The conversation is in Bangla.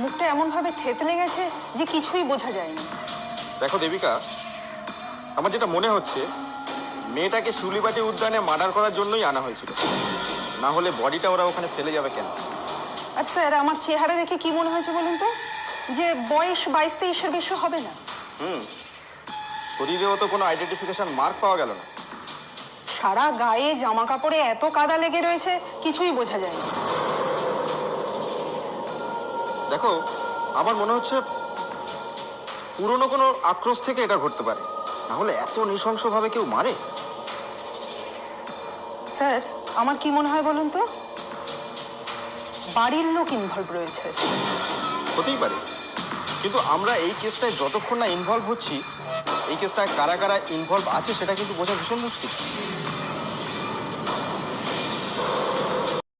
মুখটা এমনভাবে থেতলে গেছে যে কিছুই বোঝা যায়নি। দেখো দেবিকা, আমার যেটা মনে হচ্ছে মেয়েটাকে শিউলিবাটি উদ্যানে মার্ডার করার জন্যই আনা হয়েছিল, না হলে বডিটা ওরা ওখানে ফেলে যাবে কেন? আর স্যার, আমার চেহারা দেখে কি মনে হয়েছে বলুন তো? যে বয়স 22-23-এর বেশি হবে না। শরীরেও তো কোনো আইডেন্টিফিকেশন মার্ক পাওয়া গেল না। সারা গায়ে জামা কাপড়ে এত কাদা লেগে রয়েছে, কিছুই বোঝা যায়নি। দেখো, আমার মনে হচ্ছে পুরনো কোনো আক্রোশ থেকে এটা ঘটতে পারে, না হলে এত নৃশংসভাবে কেউ মারে? স্যার, আমার কি মনে হয় বলুন তো? বাড়ির লোক ইনভলভ রয়েছে। হতেই পারে, কিন্তু আমরা এই কেসটায় যতক্ষণ না ইনভলভ হচ্ছি, এই কেসটায় কারা কারা ইনভলভ আছে সেটা কিন্তু বোঝা ভীষণ মুশকিল।